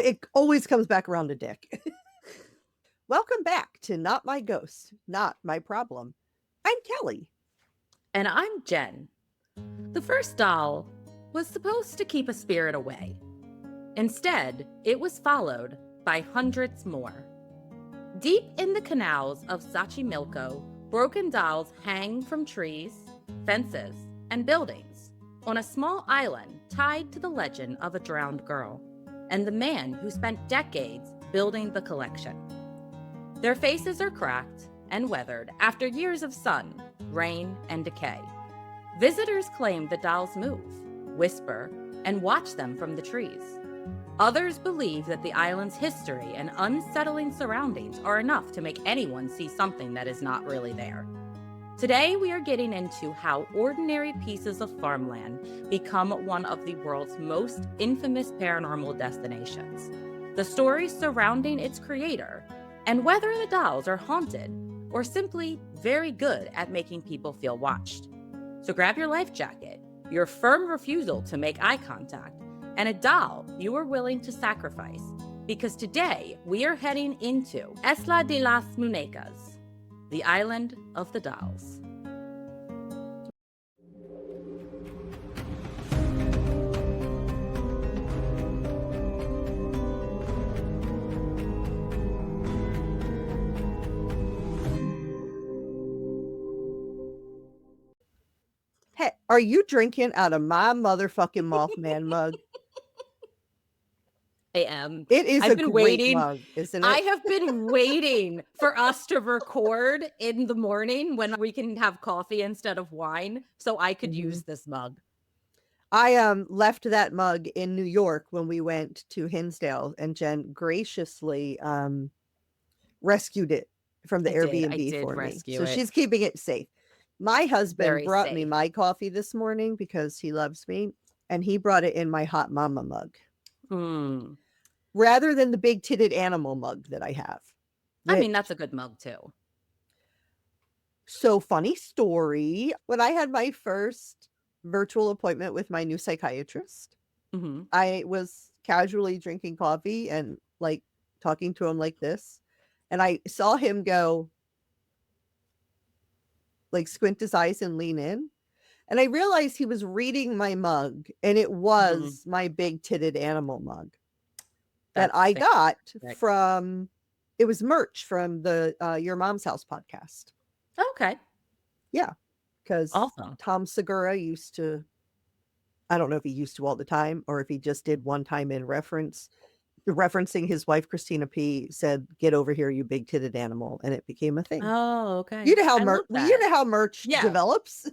It always comes back around to Dick. Welcome back to Not My Ghost, Not My Problem. I'm Kelly. And I'm Jen. The first doll was supposed to keep a spirit away. Instead, it was followed by hundreds more. Deep in the canals of Xochimilco, broken dolls hang from trees, fences, and buildings on a small island tied to the legend of a drowned girl and the man who spent decades building the collection. Their faces are cracked and weathered after years of sun, rain, and decay. Visitors claim the dolls move, whisper, and watch them from the trees. Others believe that the island's history and unsettling surroundings are enough to make anyone see something that is not really there. Today, we are getting into how ordinary pieces of farmland become one of the world's most infamous paranormal destinations, the stories surrounding its creator, and whether the dolls are haunted or simply very good at making people feel watched. So grab your life jacket, your firm refusal to make eye contact, and a doll you are willing to sacrifice, because today we are heading into Isla de las Muñecas, the island of the dolls. Hey, are you drinking out of my motherfucking Mothman mug? I am. It is I've a been great waiting. mug, isn't it? I have been waiting for us to record in the morning when we can have coffee instead of wine, so I could use this mug. I left that mug in New York when we went to Hinsdale, and Jen graciously rescued it from the Airbnb for me. So she's keeping it safe. My husband brought me my coffee this morning because he loves me, and he brought it in my hot mama mug. Rather than the big titted animal mug that I have. I mean, that's a good mug too. So funny story. When I had my first virtual appointment with my new psychiatrist, I was casually drinking coffee and like talking to him like this. And I saw him go, like squint his eyes and lean in. And I realized he was reading my mug, and it was my big titted animal mug that I got from, it was merch from the Your Mom's House podcast. Okay. Yeah. Because Tom Segura used to, I don't know if he used to all the time or if he just did one time in referencing his wife, Christina P. said, "Get over here, you big titted animal." And it became a thing. Oh, okay. You know how merch develops.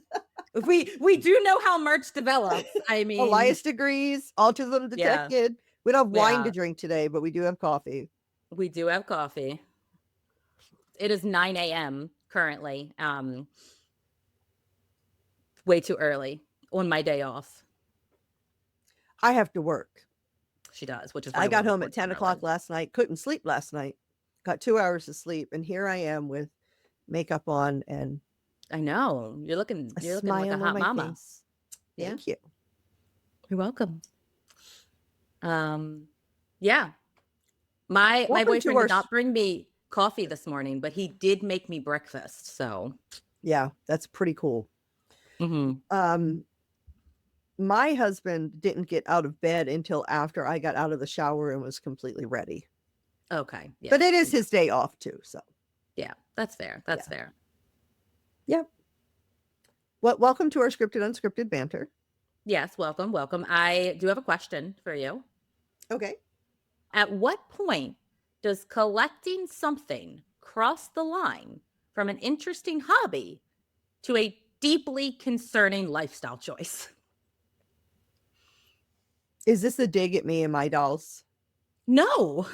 we do know how merch develops. I mean, Elias degrees, autism detected. Yeah. We don't have wine to drink today, but we do have coffee. We do have coffee. It is 9 a.m. currently. Way too early on my day off. I have to work. She does, which is why I got home at 10 o'clock last night. Couldn't sleep last night. Got 2 hours of sleep, and here I am with makeup on, and I know you're looking like a hot mama. Face. Thank you. You're welcome. Yeah. My boyfriend did not bring me coffee this morning, but he did make me breakfast. So yeah, that's pretty cool. My husband didn't get out of bed until after I got out of the shower and was completely ready. Okay. Yeah. But it is his day off too, so. Yeah, that's fair. That's fair. Yeah. Well, welcome to our scripted unscripted banter. Yes, welcome. I do have a question for you. Okay. At what point does collecting something cross the line from an interesting hobby to a deeply concerning lifestyle choice? Is this a dig at me and my dolls? No.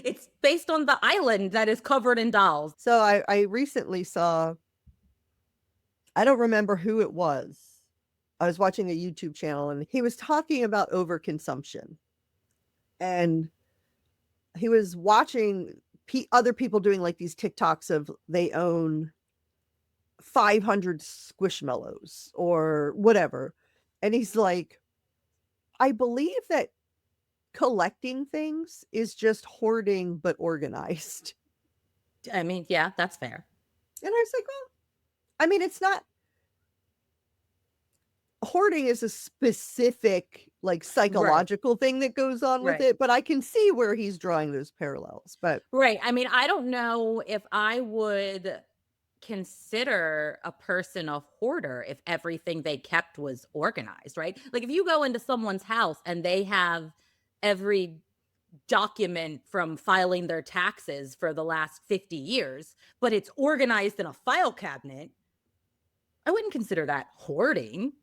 It's based on the island that is covered in dolls. So I recently saw, I don't remember who it was. I was watching a YouTube channel, and he was talking about overconsumption. And he was watching other people doing like these TikToks of they own 500 Squishmallows or whatever. And he's like, I believe that collecting things is just hoarding but organized. I mean, yeah, that's fair. And I was like, well, I mean, it's not, hoarding is a specific like Right. psychological thing that goes on with Right. it, but I can see where he's drawing those parallels. But Right. I mean, I don't know if I would consider a person a hoarder if everything they kept was organized, right? Like if you go into someone's house and they have every document from filing their taxes for the last 50 years, but it's organized in a file cabinet, I wouldn't consider that hoarding.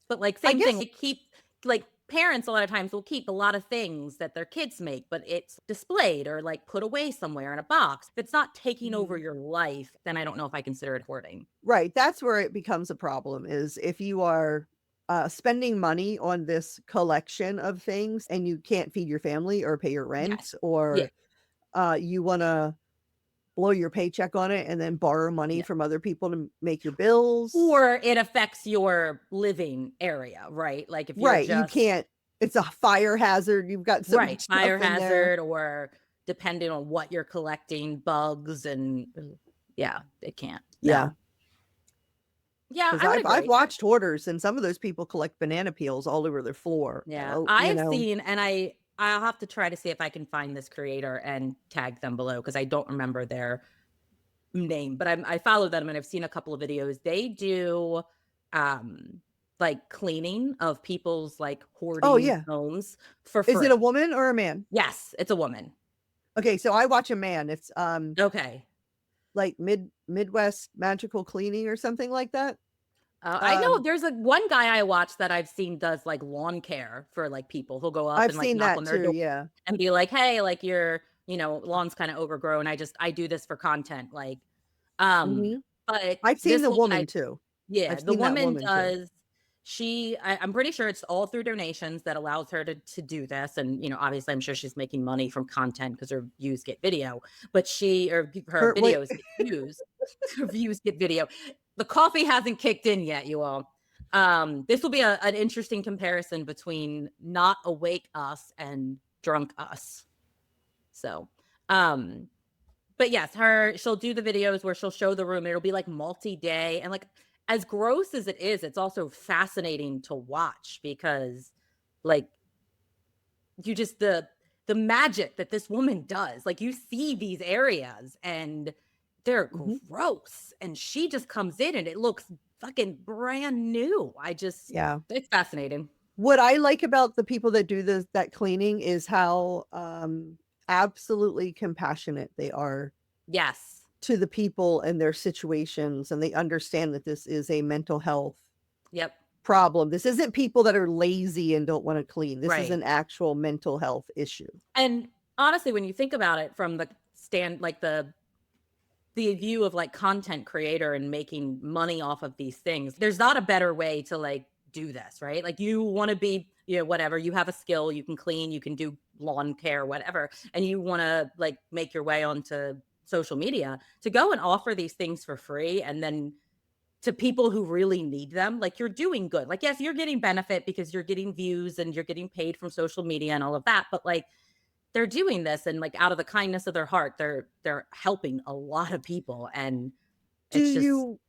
But like I same thing, guess they keep like parents a lot of times will keep a lot of things that their kids make, but it's displayed or like put away somewhere in a box. If it's not taking over Mhm. your life, then I don't know if I consider it hoarding. Right, that's where it becomes a problem, is if you are, spending money on this collection of things and you can't feed your family or pay your Yes. rent, Yeah. or, you wanna blow your paycheck on it and then borrow money Yeah. from other people to make your bills. Or it affects your living area, right? Like if you're Right, you just can't, it's a fire hazard, you've got so right, much fire stuff in there. hazard or depending on what you're collecting, bugs and yeah, it can't. Yeah, No. Yeah, 'cause I would I've agree. watched hoarders, and some of those people collect banana peels all over their floor, Yeah, you I've know? seen and I'll have to try to see if I can find this creator and tag them below because I don't remember their name, but I follow them and I've seen a couple of videos. They do um like cleaning of people's like Oh, hoarding yeah. homes for Is it a free. woman or a man? Yes, it's a woman. Okay, so I watch a man, it's, Okay. like Midwest Magical Cleaning or something like that. I know Um, there's a one guy I watch that I've seen does like lawn care for like people. He'll go up I've and like seen knock that on their too, door yeah. and be like, "Hey, like your, lawn's kind of overgrown. I do this for content." Like, Mhm. but I've seen this the woman woman too. yeah, I've the seen that woman woman too. does I'm pretty sure it's all through donations that allows her to do this. And, obviously I'm sure she's making money from content because her views get video, but her Her wait, videos get views. Her views get video. The coffee hasn't kicked in yet, you all. This will be an interesting comparison between not awake us and drunk us. So, um, but yes, she'll do the videos where she'll show the room. It'll be like multi-day and like as gross as it is, it's also fascinating to watch because like you just the magic that this woman does. Like you see these areas and they're mhm, gross and she just comes in and it looks fucking brand new. yeah. It's fascinating. What I like about the people that do that cleaning is how, absolutely compassionate they are Yes. to the people and their situations, and they understand that this is a mental health Yep. problem. This isn't people that are lazy and don't wanna clean. This is Right. an actual mental health issue. And honestly, when you think about it from the stand like the view of like content creator and making money off of these things, there's not a better way to like do this, right? Like you want to be, whatever, you have a skill, you can clean, you can do lawn care, whatever, and you want to like make your way onto social media to go and offer these things for free and then to people who really need them, like you're doing good. Like, yes, you're getting benefit because you're getting views and you're getting paid from social media and all of that, but like they're doing this and like out of the kindness of their heart, they're helping a lot of people and Do it's just you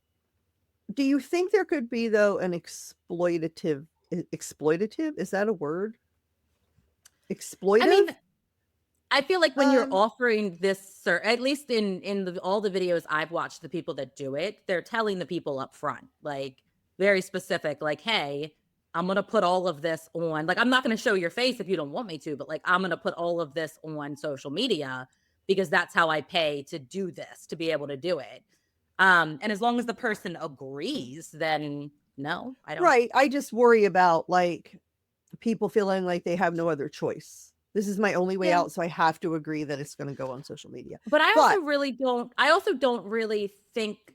do you think there could be, though, an exploitative? Is that a word? I mean, Exploitive? I feel like when you're Um, offering this at least in all the videos I've watched, the people that do it, they're telling the people up front, like very specific, like, hey, I'm gonna put all of this on. Like, I'm not gonna show your face if you don't want me to, but like I'm gonna put all of this on social media because that's how I pay to do this, to be able to do it. And as long as the person agrees, then no, I don't. right, I just worry about, like, people feeling like they have no other choice. This is my only way Yeah. out, so I have to agree that it's gonna go on social media. But But I also don't really think,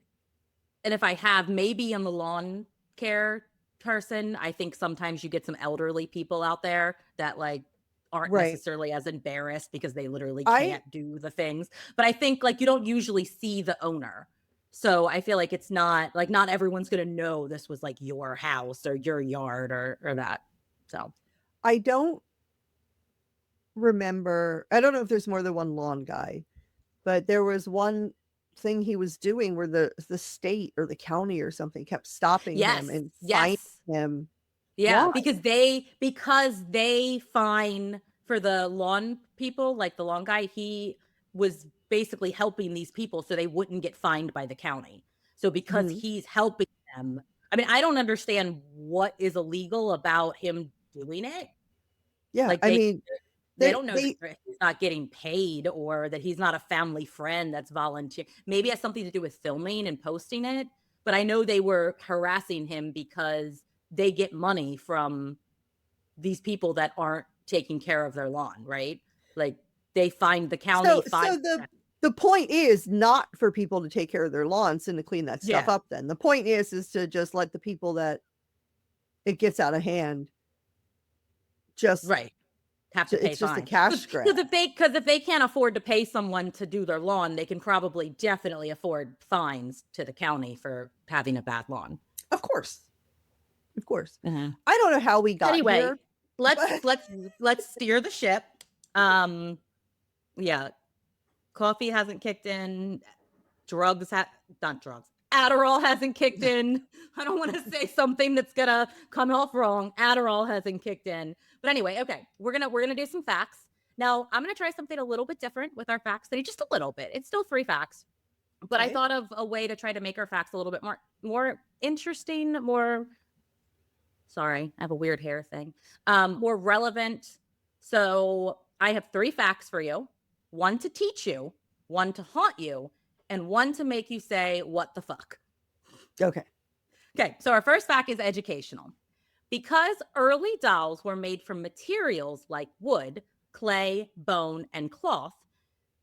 and if I have, maybe I'm the lawn care person. I think sometimes you get some elderly people out there that like aren't right. necessarily as embarrassed because they literally I can't do the things. But I think like you don't usually see the owner. So I feel like it's not like not everyone's gonna know this was like your house or your yard or that. So I don't remember. I don't know if there's more than one lawn guy, but there was one thing he was doing where the state or the county or something kept stopping him Yes. and fining Yes. him. Yeah, Why? because they fine for the lawn people, like the lawn guy, he was basically helping these people so they wouldn't get fined by the county. So because Mhm. he's helping them, I mean, I don't understand what is illegal about him doing it. Yeah, Like I mean, they don't know that they he's not getting paid or that he's not a family friend that's volunteer. Maybe it has something to do with filming and posting it, but I know they were harassing him because they get money from these people that aren't taking care of their lawn, right? Like they find the county so five. the point is not for people to take care of their lawns and to clean that stuff Yeah, up then. The point is to just let the people that it gets out of hand just right. Have to pay it's just a fines cash because grab. if they can't afford to pay someone to do their lawn, they can probably definitely afford fines to the county for having a bad lawn. Of course. Of course. Uh-huh. I don't know how we got Anyway, here, let's but let's let's steer the ship. Um, yeah, coffee hasn't kicked in. Drugs have not drugs. Adderall hasn't kicked in. I don't want to say something that's gonna come off wrong. Adderall hasn't kicked in. But anyway, okay, we're gonna do some facts. Now I'm gonna try something a little bit different with our facts today, just a little bit. It's still 3 facts, but I okay. thought of a way to try to make our facts a little bit more interesting, more sorry, I have a weird hair thing. More relevant. So I have 3 facts for you: one to teach you, one to haunt you, and one to make you say, what the fuck? Okay. Okay, so our first fact is educational. Because early dolls were made from materials like wood, clay, bone, and cloth,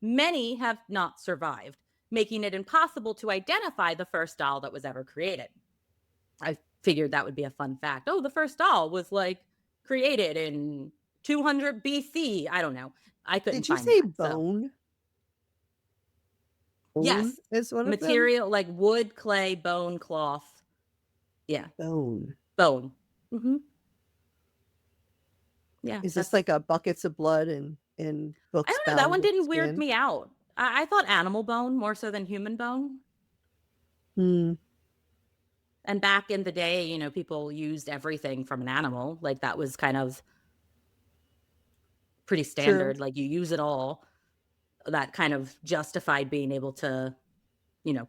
many have not survived, making it impossible to identify the first doll that was ever created. I figured that would be a fun fact. Oh, the first doll was like created in 200 BC. I don't know. I couldn't Did you find say that. So, bone? Bone yes, is one of them? material like wood, clay, bone, cloth. Yeah, Bone. bone. Hmm. Yeah, Is this that's. like a buckets of blood and I books don't know. That bound one with didn't weird skin? me out. I thought animal bone more so than human bone. Hmm. And back in the day, people used everything from an animal. Like that was kind of pretty True. standard. Like you use it all. That kind of justified being able to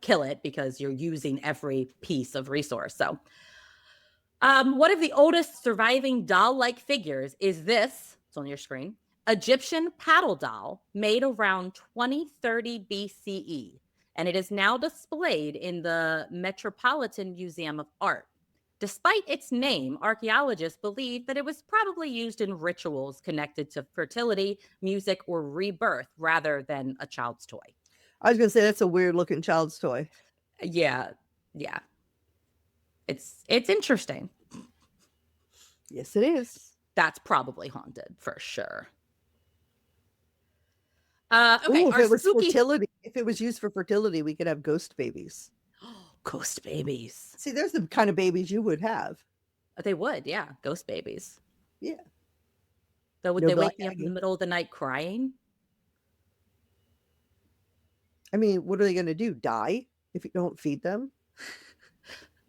kill it because you're using every piece of resource. So, one of the oldest surviving doll-like figures is this. It's on your screen. Egyptian paddle doll made around 2030 BCE, and it is now displayed in the Metropolitan Museum of Art. Despite its name, archaeologists believe that it was probably used in rituals connected to fertility, music, or rebirth rather than a child's toy. I was gonna say that's a weird looking child's toy. Yeah, yeah. It's interesting. Yes, it is. That's probably haunted for sure. Okay, Ooh, our spooky if it was used for fertility, we could have ghost babies. ghost babies. See, there's the kind of babies you would have. They would, yeah, ghost babies. Yeah. Though would No they Black wake me up in the Aggie. middle of the night crying? I mean, what are they gonna do? Die if you don't feed them?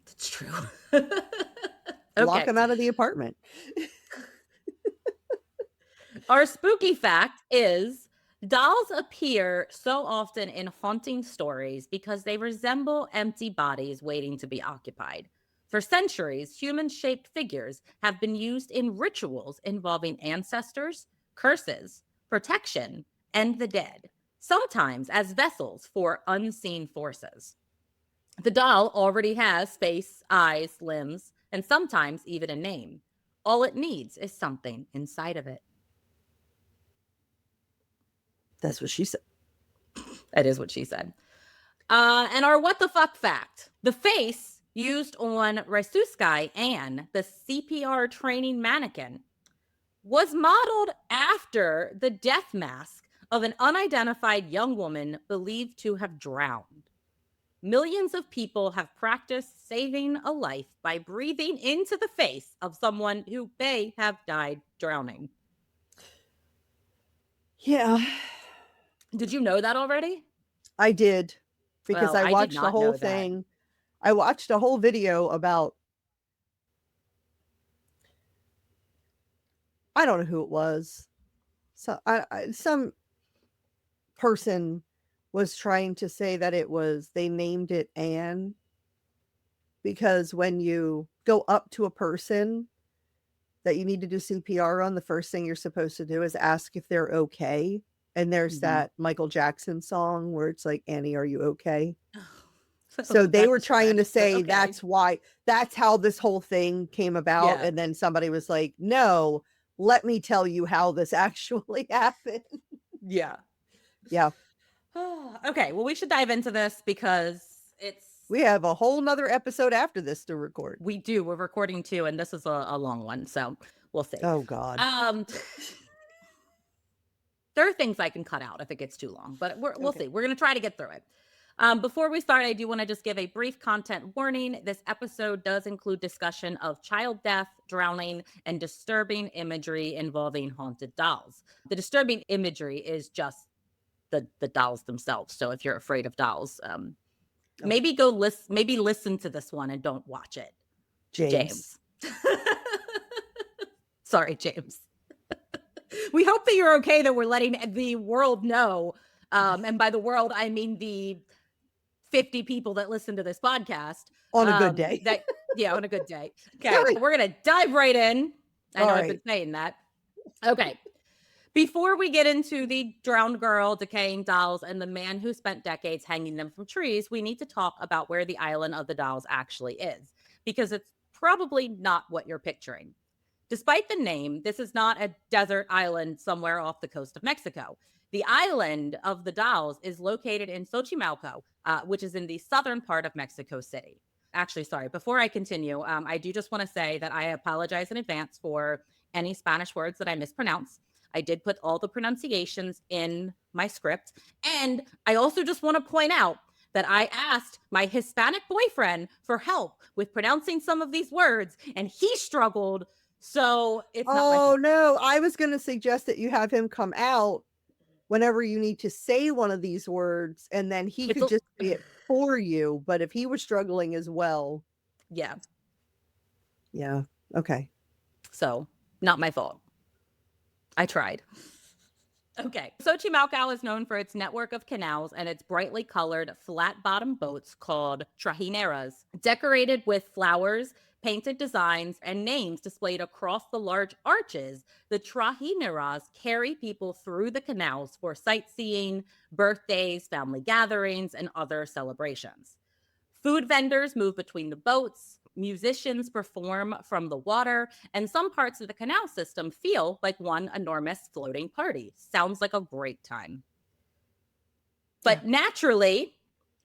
That's true. Lock Okay, them out of the apartment. our spooky fact is dolls appear so often in haunting stories because they resemble empty bodies waiting to be occupied. For centuries, human shaped figures have been used in rituals involving ancestors, curses, protection, and the dead, sometimes as vessels for unseen forces. The doll already has face, eyes, limbs, and sometimes even a name. All it needs is something inside of it. That's what she said. That is what she said. And our what the fuck fact: the face used on Rasuskay Anne, the CPR training mannequin, was modeled after the death mask of an unidentified young woman believed to have drowned. Millions of people have practiced saving a life by breathing into the face of someone who may have died drowning. Yeah, Did you know that already? I did, because Well, I I did watched the not whole know that. thing. I watched a whole video about, I don't know who it was. So some person was trying to say that they named it Anne because when you go up to a person that you need to do CPR on, the first thing you're supposed to do is ask if they're okay. And there's Mhm. that Michael Jackson song where it's like, Annie, are you okay? So So they were that's trying to stretched, but say okay. that's how this whole thing came about. Yeah. And then somebody was like, no, let me tell you how this actually happened. Yeah. Yeah. Okay, well, we should dive into this because it's We have a whole nother episode after this to record. we do. We're recording too, and this is a long one, so we'll see. Oh God. Um, there are things I can cut out if it gets too long, but we'll Okay. see. We're gonna try to get through it. Before we start, I do want to just give a brief content warning. This episode does include discussion of child death, drowning, and disturbing imagery involving haunted dolls. The disturbing imagery is just the dolls themselves. So if you're afraid of dolls, Okay. maybe listen to this one and don't watch it. James. James. Sorry, James. We hope that you're okay that we're letting the world know. And by the world, I mean the 50 people that listen to this podcast. On a good day. On a good day. Okay, Sorry. we're going to dive right in. I know All I've been right. saying that. Okay. Before we get into the drowned girl, decaying dolls, and the man who spent decades hanging them from trees, we need to talk about where the island of the dolls actually is, because it's probably not what you're picturing. Despite the name, this is not a desert island somewhere off the coast of Mexico. The island of the dolls is located in Xochimilco, which is in the southern part of Mexico City. Actually, sorry, before I continue, I do just want to say that I apologize in advance for any Spanish words that I mispronounce. I did put all the pronunciations in my script. And I also just want to point out that I asked my Hispanic boyfriend for help with pronouncing some of these words, and he struggled. So it's not my Oh fault. no, I was going to suggest that you have him come out whenever you need to say one of these words, and then he It's could a, just say it for you. But if he was struggling as well, yeah. yeah, okay. So not my fault. I tried. Okay. Xochimilco is known for its network of canals and its brightly colored flat bottom boats called Trajineras, decorated with flowers, painted designs, and names displayed across the large arches. The Trajineras carry people through the canals for sightseeing, birthdays, family gatherings, and other celebrations. Food vendors move between the boats, musicians perform from the water, and some parts of the canal system feel like one enormous floating party. Sounds like a great time. Yeah. But naturally,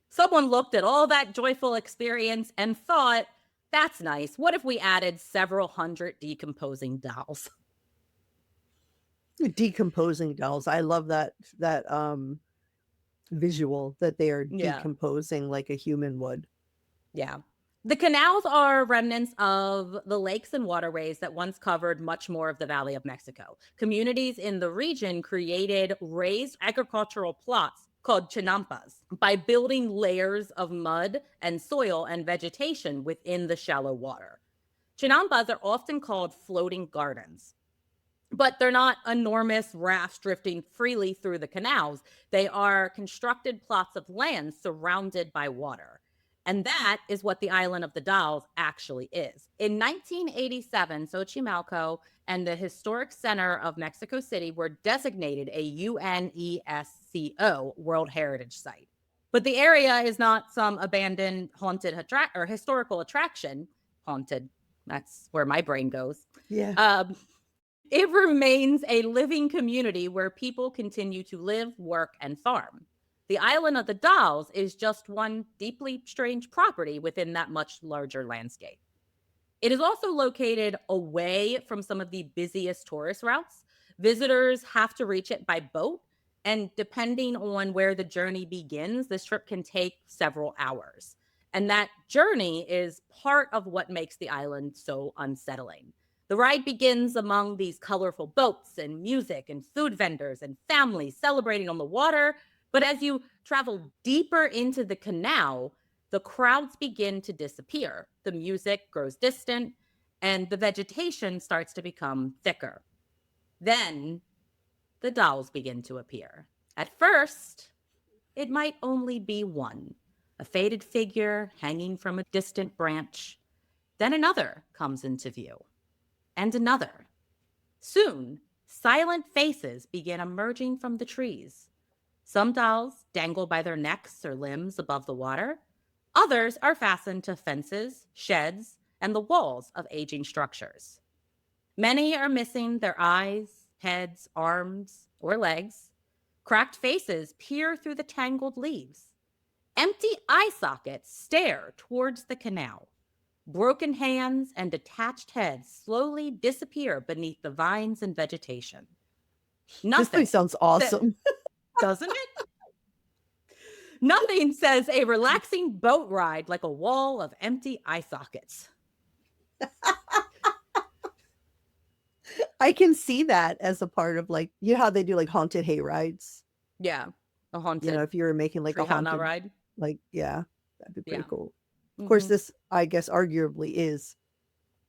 someone looked at all that joyful experience and thought, that's nice. What if we added several hundred decomposing dolls? Decomposing dolls. I love that visual that they are Yeah. decomposing like a human would. Yeah. The canals are remnants of the lakes and waterways that once covered much more of the Valley of Mexico. Communities in the region created raised agricultural plots called chinampas by building layers of mud and soil and vegetation within the shallow water. Chinampas are often called floating gardens, but they're not enormous rafts drifting freely through the canals. They are constructed plots of land surrounded by water. And that is what the island of the dolls actually is. In 1987, Xochimilco and the Historic Center of Mexico City were designated a UNESCO World Heritage Site. But the area is not some abandoned haunted or historical attraction. Haunted, that's where my brain goes. Yeah. It remains a living community where people continue to live, work, and farm. The island of the dolls is just one deeply strange property within that much larger landscape. It is also located away from some of the busiest tourist routes. Visitors have to reach it by boat, and depending on where the journey begins, this trip can take several hours. And that journey is part of what makes the island so unsettling. The ride begins among these colorful boats and music and food vendors and families celebrating on the water. But as you travel deeper into the canal, the crowds begin to disappear. The music grows distant and the vegetation starts to become thicker. Then the dolls begin to appear. At first, it might only be one, a faded figure hanging from a distant branch. Then another comes into view, and another. Soon, silent faces begin emerging from the trees. Some dolls dangle by their necks or limbs above the water. Others are fastened to fences, sheds, and the walls of aging structures. Many are missing their eyes, heads, arms, or legs. Cracked faces peer through the tangled leaves. Empty eye sockets stare towards the canal. Broken hands and detached heads slowly disappear beneath the vines and vegetation. This place sounds awesome. Doesn't it? Nothing says a relaxing boat ride like a wall of empty eye sockets. I can see that as a part of, like, you know how they do like haunted hay rides? Yeah. A haunted, You know, if you were making like a Trajana haunted ride. like, yeah, that'd be pretty Yeah. cool. Of course, this, I guess, arguably is.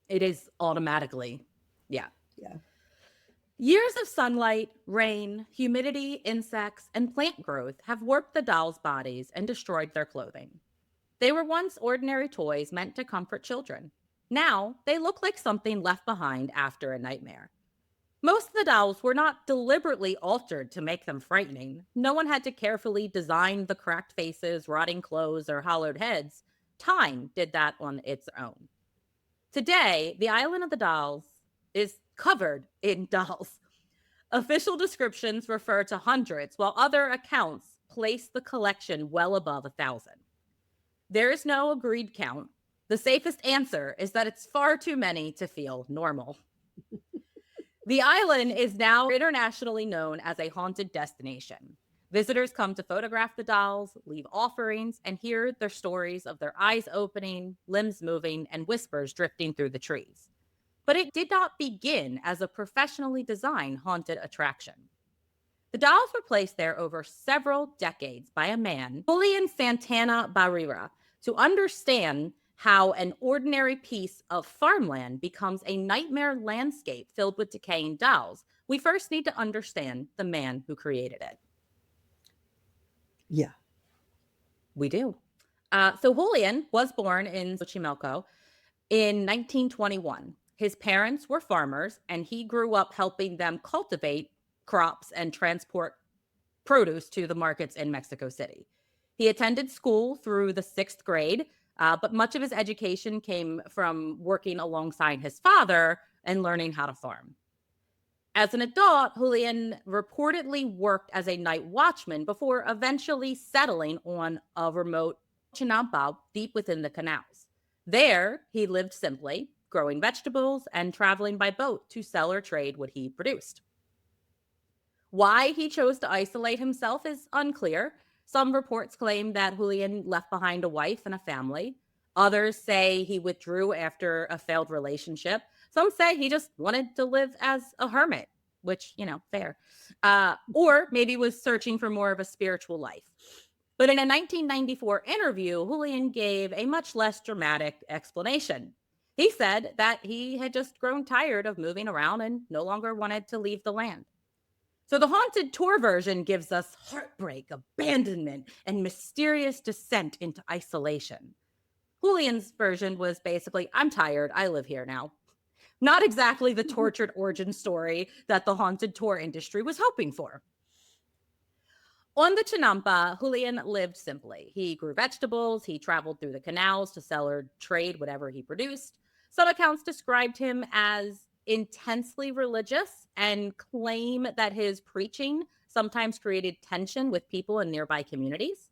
It is automatically. Yeah. Yeah. Years of sunlight, rain, humidity, insects, and plant growth have warped the dolls' bodies and destroyed their clothing. They were once ordinary toys meant to comfort children. Now, they look like something left behind after a nightmare. Most of the dolls were not deliberately altered to make them frightening. No one had to carefully design the cracked faces, rotting clothes, or hollowed heads. Time did that on its own. Today, the island of the dolls is covered in dolls. Official descriptions refer to hundreds, while other accounts place the collection well above 1,000. There is no agreed count. The safest answer is that it's far too many to feel normal. The island is now internationally known as a haunted destination. Visitors come to photograph the dolls, leave offerings, and hear their stories of their eyes opening, limbs moving, and whispers drifting through the trees. But it did not begin as a professionally designed haunted attraction. The dolls were placed there over several decades by a man, Julián Santana Barrera, to understand how an ordinary piece of farmland becomes a nightmare landscape filled with decaying dolls. We first need to understand the man who created it. Yeah. We do. So Julián was born in Xochimilco in 1921. His parents were farmers, and he grew up helping them cultivate crops and transport produce to the markets in Mexico City. He attended school through the 6th grade, but much of his education came from working alongside his father and learning how to farm. As an adult, Julián reportedly worked as a night watchman before eventually settling on a remote Chinampa deep within the canals. There, he lived simply, growing vegetables and traveling by boat to sell or trade what he produced. Why he chose to isolate himself is unclear. Some reports claim that Julián left behind a wife and a family. Others say he withdrew after a failed relationship. Some say he just wanted to live as a hermit, which, fair. Or maybe was searching for more of a spiritual life. But in a 1994 interview, Julián gave a much less dramatic explanation. He said that he had just grown tired of moving around and no longer wanted to leave the land. So the haunted tour version gives us heartbreak, abandonment, and mysterious descent into isolation. Julián's version was basically, I'm tired, I live here now. Not exactly the tortured origin story that the haunted tour industry was hoping for. On the Chinampa, Julián lived simply. He grew vegetables, he traveled through the canals to sell or trade whatever he produced. Some accounts described him as intensely religious and claim that his preaching sometimes created tension with people in nearby communities.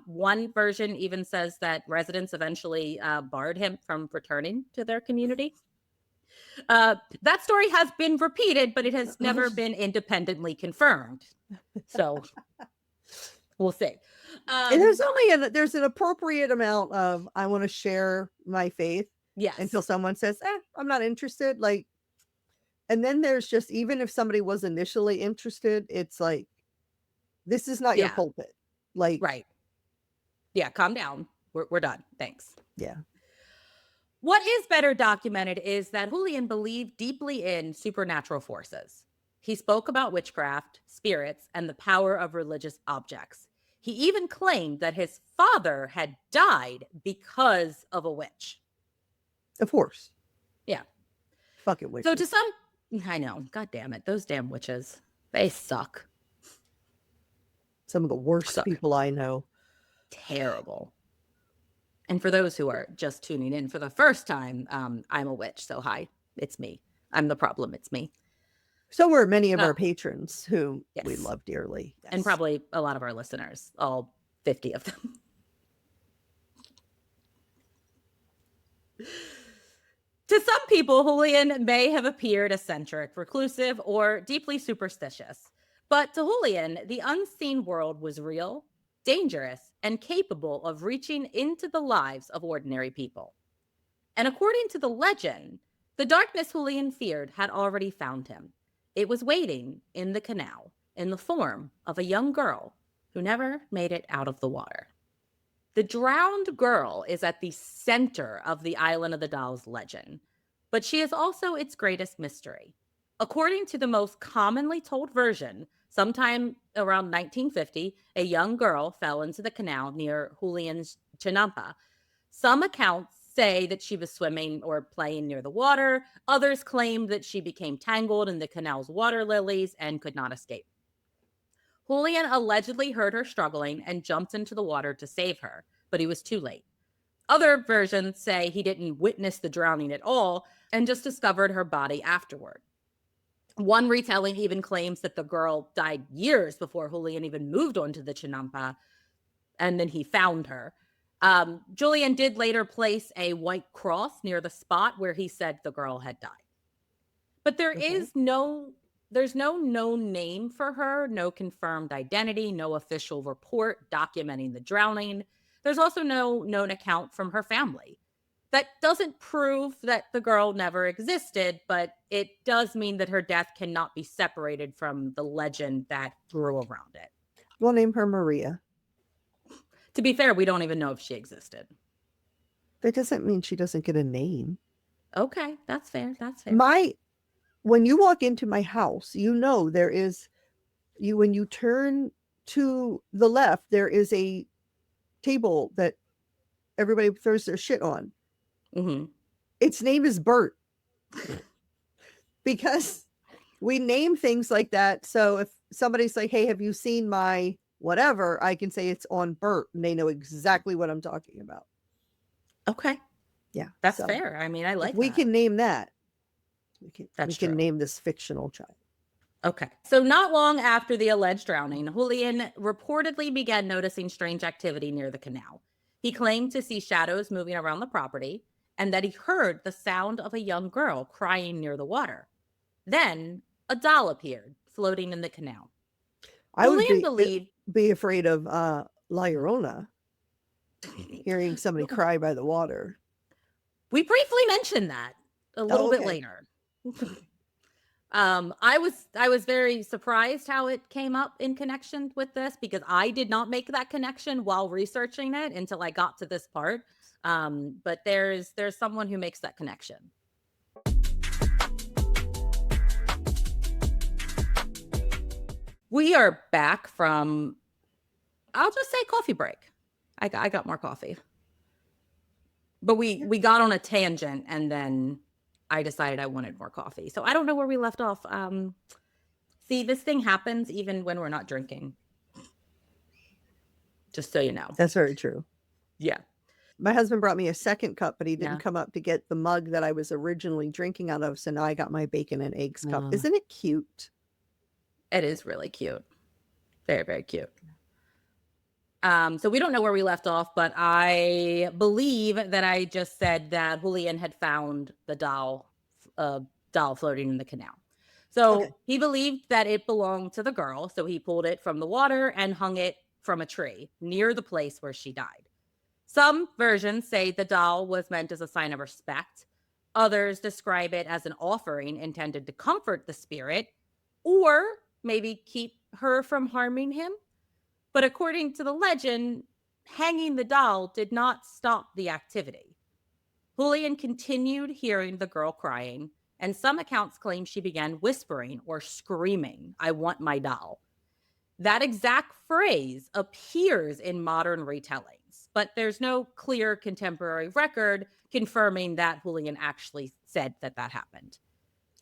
One version even says that residents eventually barred him from returning to their community. That story has been repeated, but it has never been independently confirmed. So we'll see. And there's an appropriate amount of, I want to share my faith. Yes. until someone says, I'm not interested. Like, and then there's just, even if somebody was initially interested, it's like, this is not your Yeah. pulpit. Like, Right. Yeah, calm down. We're done. Thanks. yeah. What is better documented is that Julian believed deeply in supernatural forces. He spoke about witchcraft, spirits, and the power of religious objects. He even claimed that his father had died because of a witch. Of course. Yeah. Fuck it, witches. So to some, I know, God damn it, those damn witches, they suck. Some of the worst people I know. Terrible. And for those who are just tuning in for the first time, I'm a witch. So hi, it's me. I'm the problem. It's me. So were many of our patrons who we love dearly. Yes. And probably a lot of our listeners, all 50 of them. To some people, Julian may have appeared eccentric, reclusive, or deeply superstitious. But to Julian, the unseen world was real, dangerous, and capable of reaching into the lives of ordinary people. And according to the legend, the darkness Julian feared had already found him. It was waiting in the canal in the form of a young girl who never made it out of the water. The drowned girl is at the center of the Island of the Dolls legend, but she is also its greatest mystery. According to the most commonly told version, sometime around 1950, a young girl fell into the canal near Julian's Chinampa. Some accounts say that she was swimming or playing near the water. Others claim that she became tangled in the canal's water lilies and could not escape. Julian allegedly heard her struggling and jumped into the water to save her, but he was too late. Other versions say he didn't witness the drowning at all and just discovered her body afterward. One retelling even claims that the girl died years before Julian even moved onto the Chinampa, and then he found her. Julian did later place a white cross near the spot where he said the girl had died. But there's no known name for her, no confirmed identity, no official report documenting the drowning. There's also no known account from her family. That doesn't prove that the girl never existed, but it does mean that her death cannot be separated from the legend that grew around it. We'll name her Maria. To be fair, we don't even know if she existed. That doesn't mean she doesn't get a name. Okay, that's fair. That's fair. When you walk into my house, you know there is, when you turn to the left, there is a table that everybody throws their shit on. Mm-hmm. Its name is Bert. Because we name things like that. So if somebody's like, hey, have you seen my whatever, I can say it's on Bert, and they know exactly what I'm talking about. Okay. Yeah. That's fair. I mean, I like we that. can name that. We That's can true. name this fictional child. Okay. So not long after the alleged drowning, Julian reportedly began noticing strange activity near the canal. He claimed to see shadows moving around the property and that he heard the sound of a young girl crying near the water. Then a doll appeared floating in the canal. I would be afraid of La Llorona, hearing somebody cry by the water. We briefly mentioned that a little bit later. I was very surprised how it came up in connection with this, because I did not make that connection while researching it until I got to this part. But there's someone who makes that connection. We are back from, I'll just say, coffee break. I got more coffee. But we got on a tangent, and then I decided I wanted more coffee. So I don't know where we left off. See, this thing happens even when we're not drinking. Just so you know. That's very true. Yeah. My husband brought me a second cup, but he didn't come up to get the mug that I was originally drinking out of. So now I got my bacon and eggs cup. Isn't it cute? It is really cute. Very, very cute. So we don't know where we left off, but I believe that I just said that Julian had found the doll floating in the canal. So he believed that it belonged to the girl. So he pulled it from the water and hung it from a tree near the place where she died. Some versions say the doll was meant as a sign of respect. Others describe it as an offering intended to comfort the spirit or maybe keep her from harming him. But according to the legend, hanging the doll did not stop the activity. Julian continued hearing the girl crying, and some accounts claim she began whispering or screaming, "I want my doll." That exact phrase appears in modern retellings, but there's no clear contemporary record confirming that Julian actually said that happened.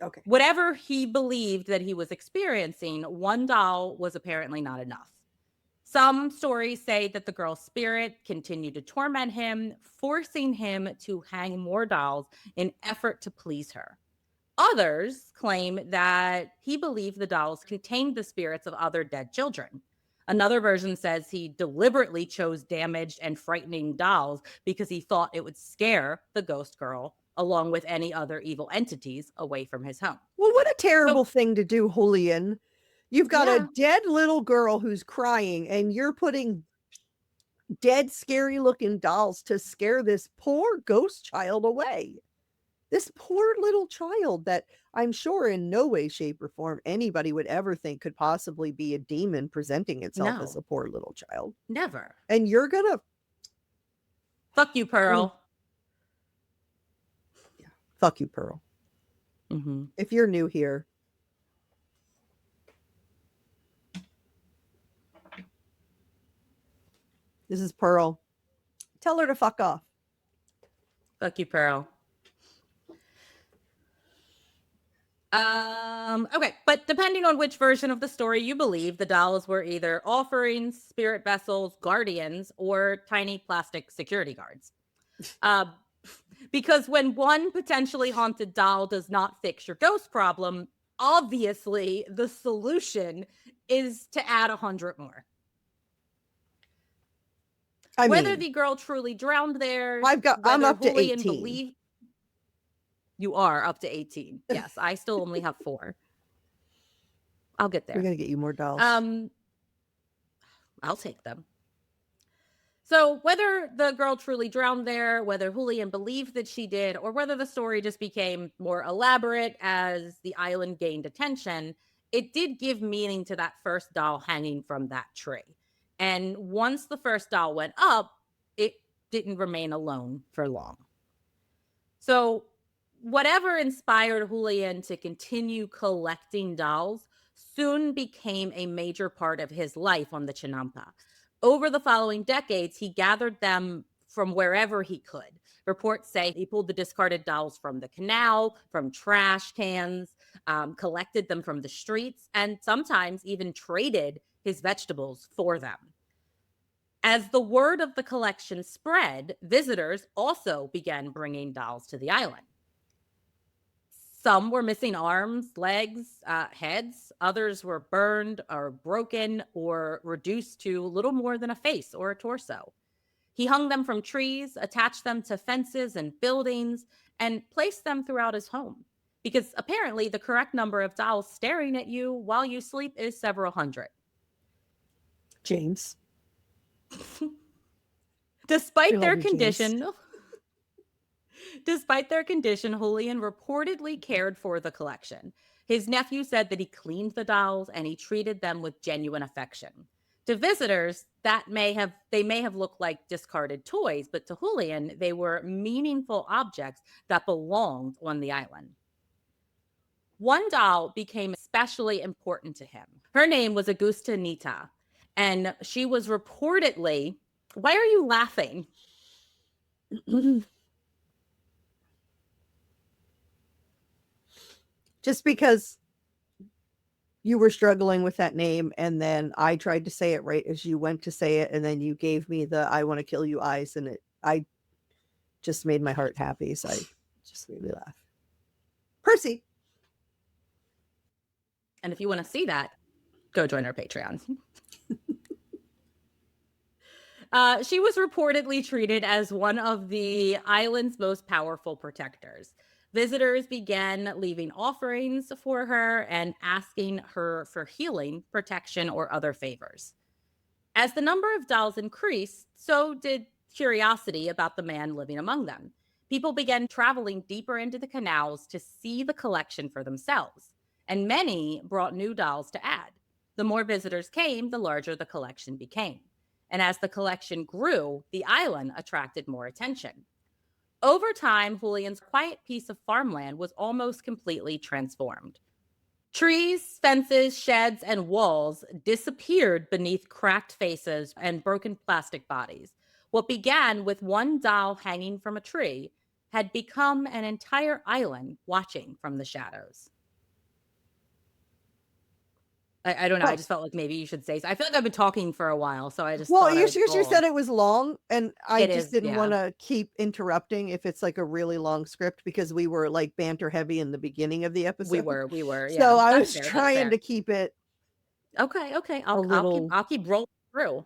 Okay. Whatever he believed that he was experiencing, one doll was apparently not enough. Some stories say that the girl's spirit continued to torment him, forcing him to hang more dolls in effort to please her. Others claim that he believed the dolls contained the spirits of other dead children. Another version says he deliberately chose damaged and frightening dolls because he thought it would scare the ghost girl, along with any other evil entities, away from his home. Well, what a terrible thing to do, Julian. You've got a dead little girl who's crying, and you're putting dead, scary-looking dolls to scare this poor ghost child away. This poor little child that I'm sure in no way, shape, or form anybody would ever think could possibly be a demon presenting itself as a poor little child. Never. And you're gonna... Fuck you, Pearl. Yeah. Fuck you, Pearl. Mm-hmm. If you're new here, this is Pearl. Tell her to fuck off. Fuck you, Pearl. Okay, but depending on which version of the story you believe, the dolls were either offerings, spirit vessels, guardians, or tiny plastic security guards. Because when one potentially haunted doll does not fix your ghost problem, obviously the solution is to add 100 more. Whether the girl truly drowned there, I'm up to 18. You are up to 18. Yes, I still only have 4. I'll get there. We're going to get you more dolls. I'll take them. So whether the girl truly drowned there, whether Julian believed that she did, or whether the story just became more elaborate as the island gained attention, it did give meaning to that first doll hanging from that tree. And once the first doll went up, it didn't remain alone for long. So whatever inspired Julian to continue collecting dolls soon became a major part of his life on the Chinampa. Over the following decades, he gathered them from wherever he could. Reports say he pulled the discarded dolls from the canal, from trash cans, collected them from the streets, and sometimes even traded his vegetables for them. As the word of the collection spread, visitors also began bringing dolls to the island. Some were missing arms, legs, heads. Others were burned or broken or reduced to little more than a face or a torso. He hung them from trees, attached them to fences and buildings, and placed them throughout his home. Because apparently the correct number of dolls staring at you while you sleep is several hundred. James. Despite their condition, Julian reportedly cared for the collection. His nephew said that he cleaned the dolls and he treated them with genuine affection. To visitors, they may have looked like discarded toys, but to Julian, they were meaningful objects that belonged on the island. One doll became especially important to him. Her name was Agustinita, and she was reportedly... Why are you laughing? Just because you were struggling with that name, and then I tried to say it right as you went to say it, and then you gave me the "I want to kill you" eyes, and I just made my heart happy, so I just made me laugh. Percy. And if you want to see that, go join our Patreon. She was reportedly treated as one of the island's most powerful protectors. Visitors began leaving offerings for her and asking her for healing, protection, or other favors. As the number of dolls increased, so did curiosity about the man living among them. People began traveling deeper into the canals to see the collection for themselves, and many brought new dolls to add. The more visitors came, the larger the collection became. And as the collection grew, the island attracted more attention. Over time, Julian's quiet piece of farmland was almost completely transformed. Trees, fences, sheds, and walls disappeared beneath cracked faces and broken plastic bodies. What began with one doll hanging from a tree had become an entire island watching from the shadows. I don't know. I Huh. just felt like maybe you should say so. I feel like I've been talking for a while, so I just Well, thought I you would you roll. said it was long, and I It just is, didn't yeah. wanna keep interrupting if it's, like, a really long script because we were, like, banter heavy in the beginning of the We episode. were, So, yeah. I That's was fair. That's trying fair. to keep it Okay, okay. a I'll keep little rolling through.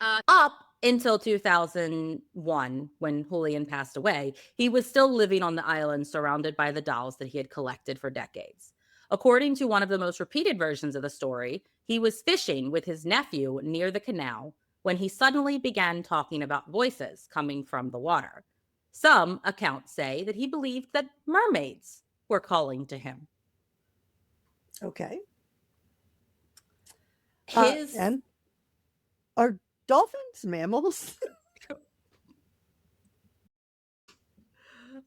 Up until 2001, when Julian passed away, he was still living on the island surrounded by the dolls that he had collected for decades. According to one of the most repeated versions of the story, he was fishing with his nephew near the canal when he suddenly began talking about voices coming from the water. Some accounts say that he believed that mermaids were calling to him. okay. His And are dolphins mammals?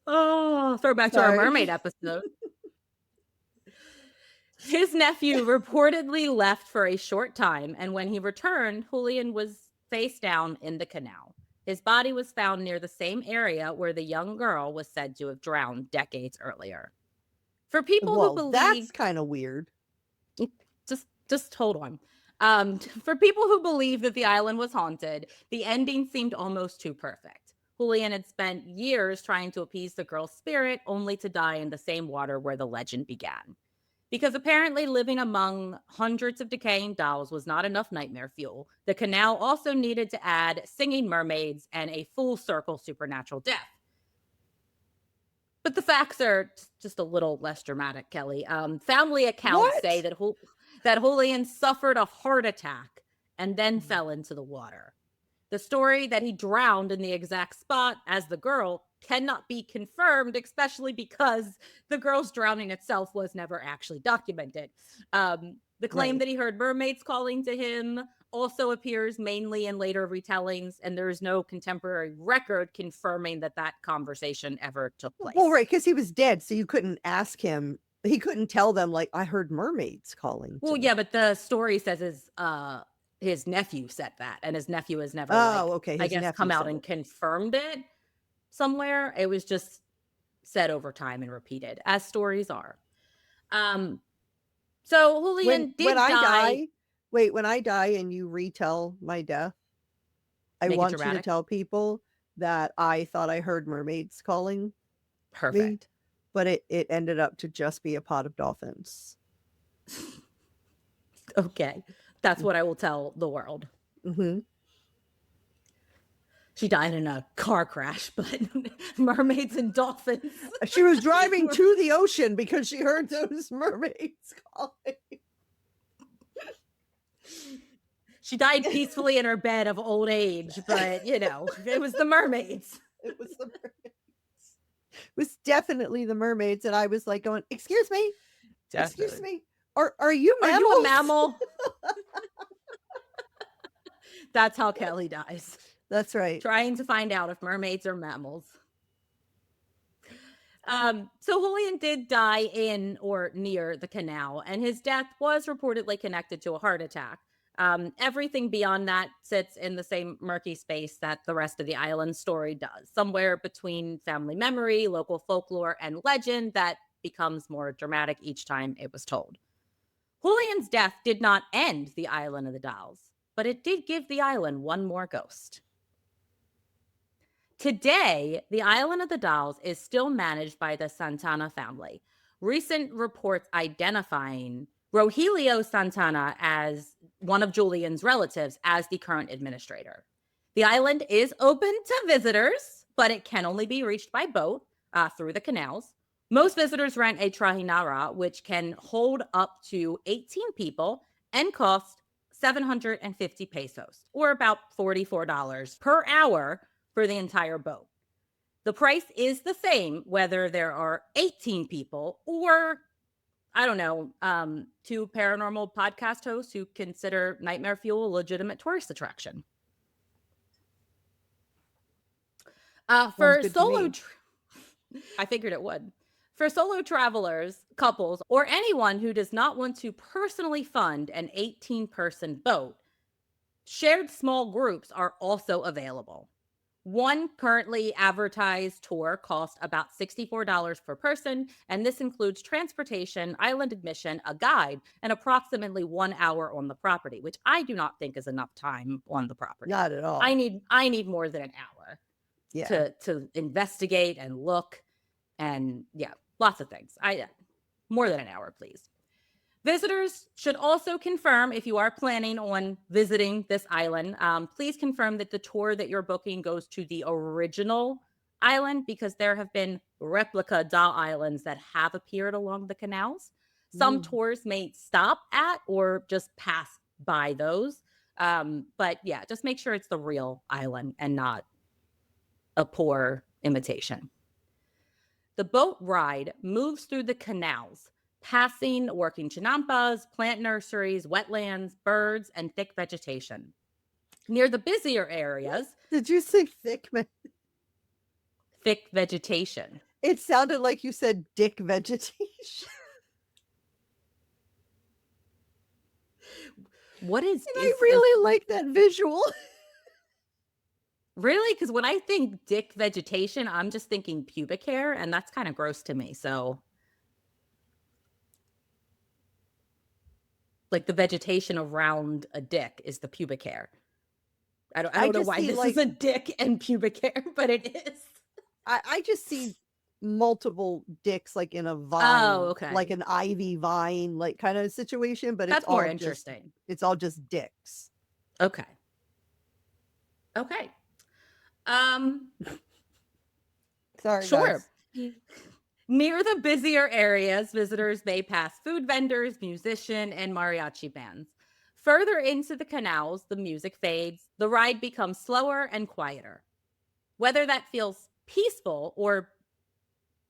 throwback to our mermaid Sorry. episode. His nephew reportedly left for a short time, and when he returned, Julian was face down in the canal. His body was found near the same area where the young girl was said to have drowned decades earlier. For people who Well, that's believe, kinda weird. just hold on. For people who believe that the island was haunted, the ending seemed almost too perfect. Julian had spent years trying to appease the girl's spirit, only to die in the same water where the legend began. Because apparently living among hundreds of decaying dolls was not enough nightmare fuel, the canal also needed to add singing mermaids and a full circle supernatural death. But the facts are just a little less dramatic, Kelly. Family accounts say What? that Julian suffered a heart attack and then fell into the water. The story that he drowned in the exact spot as the girl cannot be confirmed, especially because the girl's drowning itself was never actually documented. The claim Right. that he heard mermaids calling to him also appears mainly in later retellings, and there is no contemporary record confirming that that conversation ever took Well, place. right, because he was dead, so you couldn't ask him he couldn't tell them, like, "I heard mermaids calling to Well, me." yeah, but the story says his nephew said that, and his nephew has never, Oh, like, okay, I his guess, nephew come out said and it. confirmed it somewhere. It was just said over time and repeated, as stories are. Um, so Julian When did I die. die wait, when I die and you retell my death, I Make it want you to dramatic. tell people that I thought I heard mermaids calling me, Perfect. but it ended up to just be a pod of dolphins. Okay. That's what I will tell the world. Mhm. She died in a car crash, but mermaids and dolphins. She was driving to the ocean because she heard those mermaids calling. She died peacefully in her bed of old age, but it was the mermaids. It was the mermaids. It was definitely the mermaids, and I was, like, going, "Excuse me? Excuse Definitely. me? Are you Are you a mammals?" mammal? That's how Kelly dies. That's right. Trying to find out if mermaids are mammals. So Julian did die in or near the canal, and his death was reportedly connected to a heart attack. Everything beyond that sits in the same murky space that the rest of the island story does, somewhere between family memory, local folklore, and legend that becomes more dramatic each time it was told. Julian's death did not end the Island of the Dolls, but it did give the island one more ghost. Today, the Island of the Dolls is still managed by the Santana family. Recent reports identifying Rogelio Santana as one of Julian's relatives as the current administrator. The island is open to visitors, but it can only be reached by boat through the canals. Most visitors rent a Trajinera, which can hold up to 18 people and cost 750 pesos, or about $44 per hour for the entire boat. The price is the same whether there are 18 people or, I don't know, two paranormal podcast hosts who consider Nightmare Fuel a legitimate tourist attraction. For solo, I figured it would. For solo travelers, couples, or anyone who does not want to personally fund an 18-person boat, shared small groups are also available. One currently advertised tour costs about $64 per person, and this includes transportation, island admission, a guide, and approximately 1 hour on the property, which I do not think is enough time on the property. Not at all. I need more than an hour to investigate and look, and lots of things. More than an hour, please. Visitors should also confirm, if you are planning on visiting this island, please confirm that the tour that you're booking goes to the original island, because there have been replica doll islands that have appeared along the canals. Some tours may stop at or just pass by those. But just make sure it's the real island and not a poor imitation. The boat ride moves through the canals, passing working chinampas, plant nurseries, wetlands, birds, and thick vegetation. Near the busier areas... Did you say thick? Thick vegetation. It sounded like you said dick vegetation. What is... I really like that visual. Really? Because when I think dick vegetation, I'm just thinking pubic hair, and that's kind of gross to me, so... Like the vegetation around a dick is the pubic hair. I don't know why this is a dick and pubic hair, but it is. I just see multiple dicks like in a vine. Oh, okay. Like an ivy vine, like kind of situation, but that's it's more all interesting. It's all just dicks. Okay. Sorry, sure. Guys. Near the busier areas, visitors may pass food vendors, musician, and mariachi bands. Further into the canals, the music fades, the ride becomes slower and quieter. Whether that feels peaceful or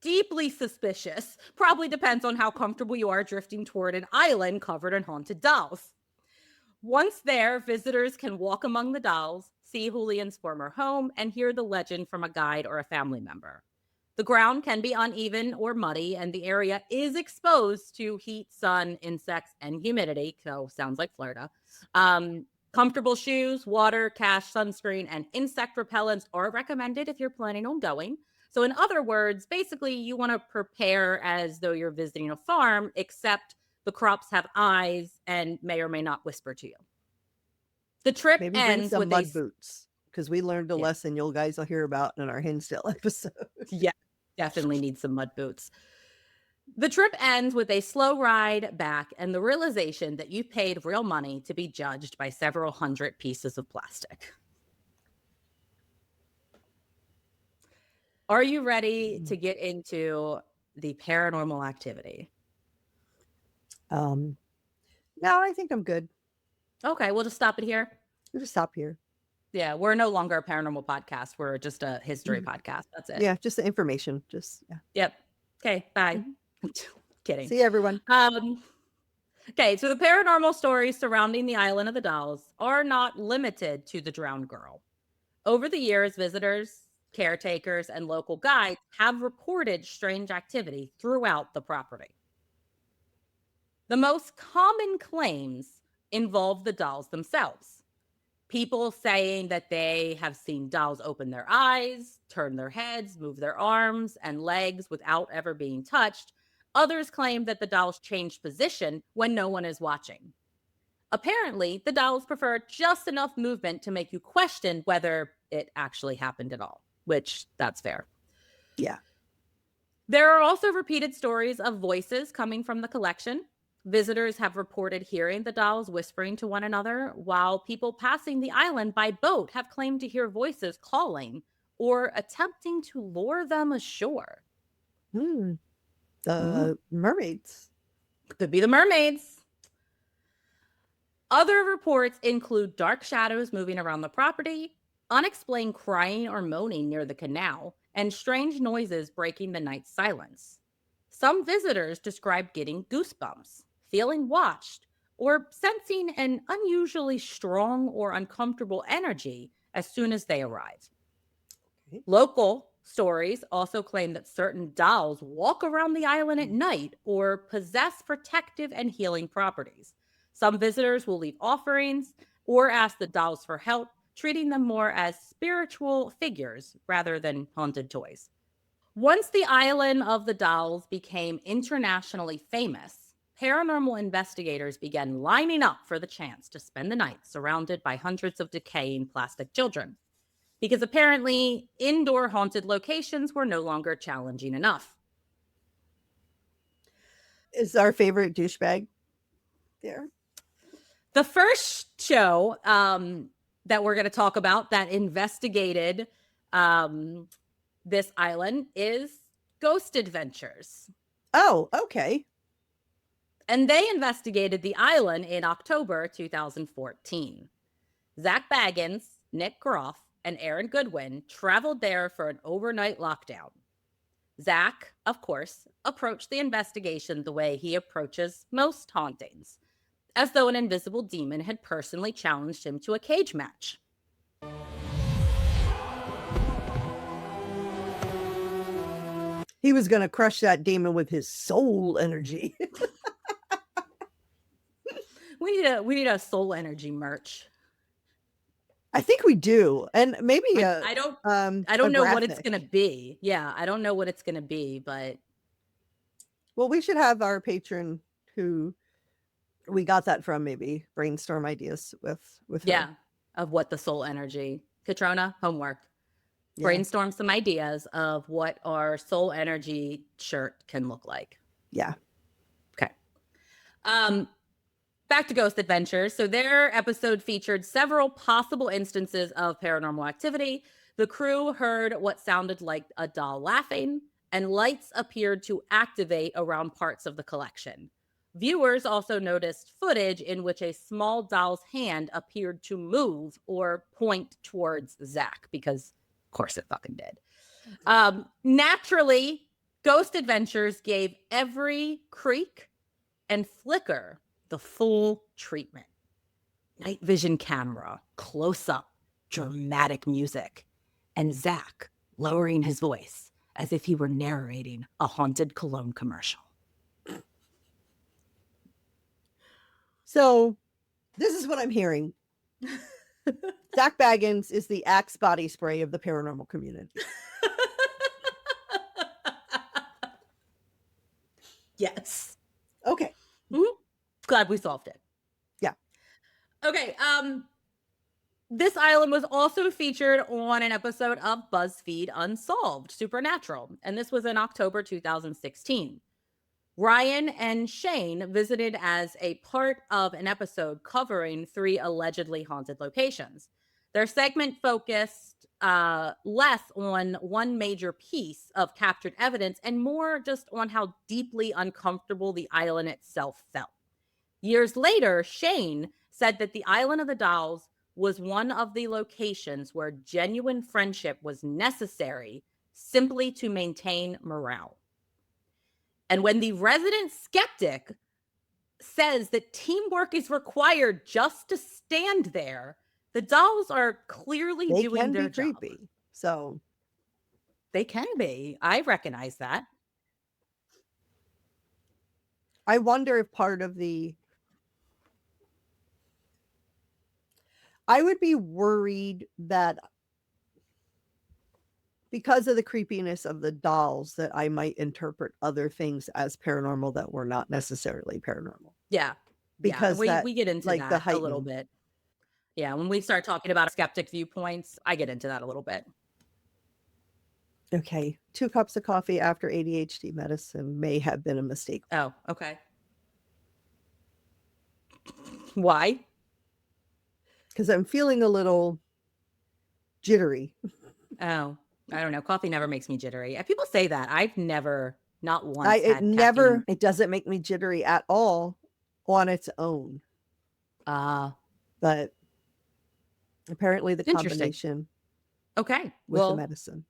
deeply suspicious probably depends on how comfortable you are drifting toward an island covered in haunted dolls. Once there, visitors can walk among the dolls, see Julian's former home, and hear the legend from a guide or a family member. The ground can be uneven or muddy, and the area is exposed to heat, sun, insects, and humidity. So sounds like Florida. Comfortable shoes, water, cash, sunscreen, and insect repellents are recommended if you're planning on going. So in other words, basically you want to prepare as though you're visiting a farm, except the crops have eyes and may or may not whisper to you. The trip Maybe ends bring some with mud boots, because we learned a lesson you guys will hear about in our Hinsdale episode. Yeah, definitely need some mud boots. The trip ends with a slow ride back and the realization that you paid real money to be judged by several hundred pieces of plastic. Are you ready to get into the paranormal activity? No, I think I'm good. Okay, we'll just stop it here. We'll just stop here. Yeah, we're no longer a paranormal podcast. We're just a history podcast. That's it. Yeah, just the information. Yep. Okay, bye. Kidding. See you, everyone. Okay, so the paranormal stories surrounding the Island of the Dolls are not limited to the drowned girl. Over the years, visitors, caretakers, and local guides have reported strange activity throughout the property. The most common claims involve the dolls themselves. People saying that they have seen dolls open their eyes, turn their heads, move their arms and legs without ever being touched. Others claim that the dolls change position when no one is watching. Apparently, the dolls prefer just enough movement to make you question whether it actually happened at all, which that's fair. Yeah. There are also repeated stories of voices coming from the collection. Visitors have reported hearing the dolls whispering to one another, while people passing the island by boat have claimed to hear voices calling or attempting to lure them ashore. The mermaids. Could be the mermaids. Other reports include dark shadows moving around the property, unexplained crying or moaning near the canal, and strange noises breaking the night's silence. Some visitors describe getting goosebumps, feeling watched, or sensing an unusually strong or uncomfortable energy as soon as they arrive. Okay. Local stories also claim that certain dolls walk around the island at night or possess protective and healing properties. Some visitors will leave offerings or ask the dolls for help, treating them more as spiritual figures rather than haunted toys. Once the island of the dolls became internationally famous, paranormal investigators began lining up for the chance to spend the night surrounded by hundreds of decaying plastic children, because apparently indoor haunted locations were no longer challenging enough. Is our favorite douchebag there? The first show that we're going to talk about that investigated this island is Ghost Adventures. Oh, okay. And they investigated the island in October 2014. Zach Baggins, Nick Groff, and Aaron Goodwin traveled there for an overnight lockdown. Zach, of course, approached the investigation the way he approaches most hauntings, as though an invisible demon had personally challenged him to a cage match. He was going to crush that demon with his soul energy. We need a soul energy merch. I think we do, and maybe I don't know what it's gonna be. Yeah, I don't know what it's gonna be, but well, we should have our patron who we got that from maybe brainstorm ideas with yeah, her. of what the soul energy. Katrona, homework. Yeah. Brainstorm some ideas of what our soul energy shirt can look like. Yeah. Okay. Back to Ghost Adventures. So their episode featured several possible instances of paranormal activity. The crew heard what sounded like a doll laughing, and lights appeared to activate around parts of the collection. Viewers also noticed footage in which a small doll's hand appeared to move or point towards Zach, because of course it fucking did. Naturally, Ghost Adventures gave every creak and flicker the full treatment. Night vision camera, close up, dramatic music, and Zach lowering his voice as if he were narrating a haunted cologne commercial. So this is what I'm hearing. Zach Baggins is the Axe body spray of the paranormal community. Yes. Okay. Mm-hmm. Glad we solved it. Yeah. Okay. This island was also featured on an episode of BuzzFeed Unsolved, Supernatural, and this was in October 2016. Ryan and Shane visited as a part of an episode covering 3 allegedly haunted locations. Their segment focused less on one major piece of captured evidence and more just on how deeply uncomfortable the island itself felt. Years later, Shane said that the Island of the Dolls was one of the locations where genuine friendship was necessary simply to maintain morale. And when the resident skeptic says that teamwork is required just to stand there, the dolls are clearly doing their job. Creepy. So they can be. I recognize that. I wonder if part of the I would be worried that because of the creepiness of the dolls that I might interpret other things as paranormal that were not necessarily paranormal. Yeah. Because we get into like that a little bit. Yeah, when we start talking about skeptic viewpoints, I get into that a little bit. Okay. 2 cups of coffee after ADHD medicine may have been a mistake. Oh, okay. Why? Because I'm feeling a little jittery. Oh, I don't know. Coffee never makes me jittery. People say that. I've never, not once. It doesn't make me jittery at all on its own. But apparently the Interesting. combination Okay. with the Well, medicine.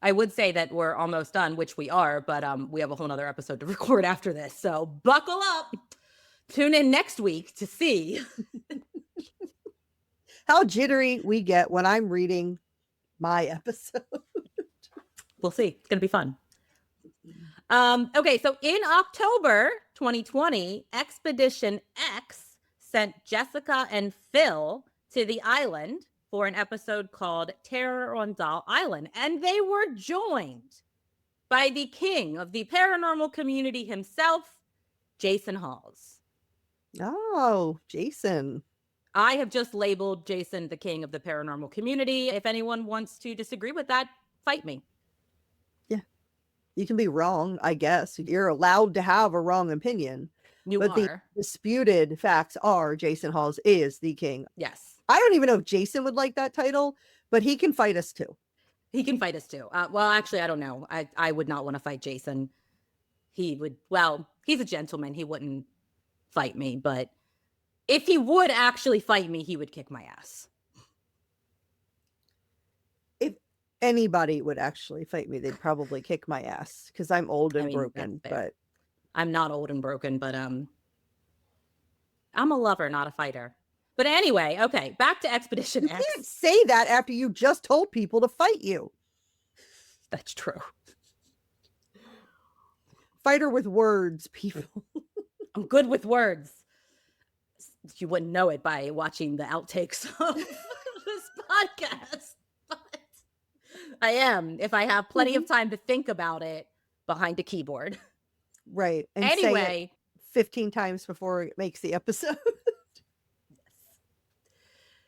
I would say that we're almost done, which we are, but we have a whole nother episode to record after this. So buckle up. Tune in next week to see How jittery we get when I'm reading my episode. we'll see. It's gonna be fun. Okay, so in October 2020, Expedition X sent Jessica and Phil to the island for an episode called Terror on Doll Island, and they were joined by the king of the paranormal community himself, Jason Halls. Oh, Jason. I have just labeled Jason the king of the paranormal community. If anyone wants to disagree with that, fight me. Yeah. You can be wrong, I guess. You're allowed to have a wrong opinion. But the disputed facts are Jason Halls is the king. Yes. I don't even know if Jason would like that title, but he can fight us too. He can fight us too. Well, actually, I don't know. I would not want to fight Jason. He would, well, he's a gentleman. He wouldn't fight me, but if he would actually fight me, he would kick my ass. If anybody would actually fight me, they'd probably kick my ass because I'm old and broken. But I'm not old and broken, but I'm a lover, not a fighter. But anyway, okay, back to Expedition X. You can't say that after you just told people to fight you. That's true. Fighter with words, people. I'm good with words. You wouldn't know it by watching the outtakes of this podcast, but I am, if I have plenty of time to think about it behind a keyboard. Right. And anyway, say it 15 times before it makes the episode.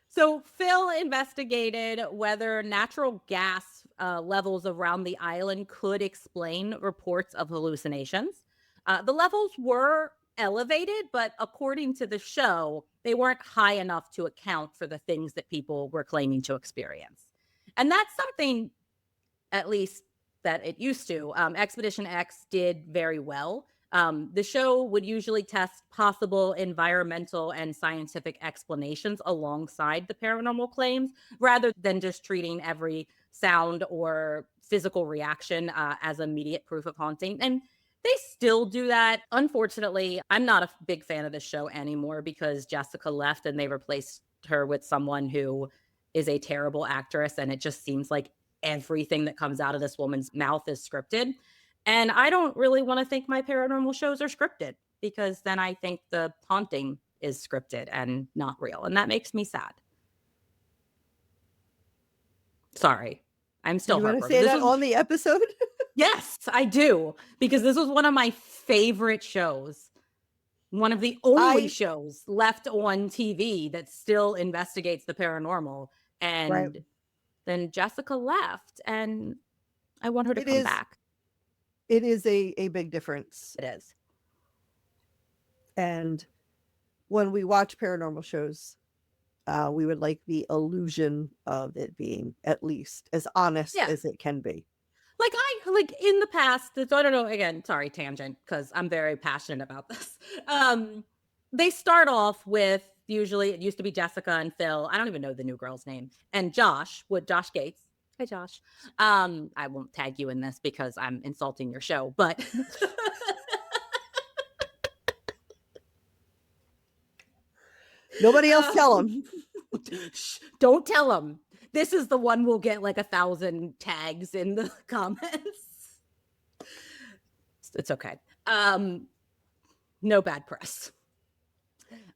So Phil investigated whether natural gas levels around the island could explain reports of hallucinations. The levels were elevated, but according to the show, they weren't high enough to account for the things that people were claiming to experience. And that's something, at least that it used to. Expedition X did very well. The show would usually test possible environmental and scientific explanations alongside the paranormal claims, rather than just treating every sound or physical reaction as immediate proof of haunting. And they still do that. Unfortunately, I'm not a big fan of the show anymore because Jessica left and they replaced her with someone who is a terrible actress. And it just seems like everything that comes out of this woman's mouth is scripted. And I don't really want to think my paranormal shows are scripted, because then I think the haunting is scripted and not real. And that makes me sad. Sorry. I'm still You want to say that on the episode? Yes, I do. Because this was one of my favorite shows. One of the only shows left on TV that still investigates the paranormal. And then Jessica left, and I want her to come back. It is a big difference. It is. And when we watch paranormal shows, we would like the illusion of it being at least as honest as it can be. Like in the past, so I don't know, again, sorry, tangent, because I'm very passionate about this. They start off with, usually it used to be Jessica and Phil. I don't even know the new girl's name. And Josh Gates. Hi, Josh. I won't tag you in this because I'm insulting your show, but nobody else tell them. Don't tell them. This is the one we'll get like 1,000 tags in the comments. It's okay. No bad press.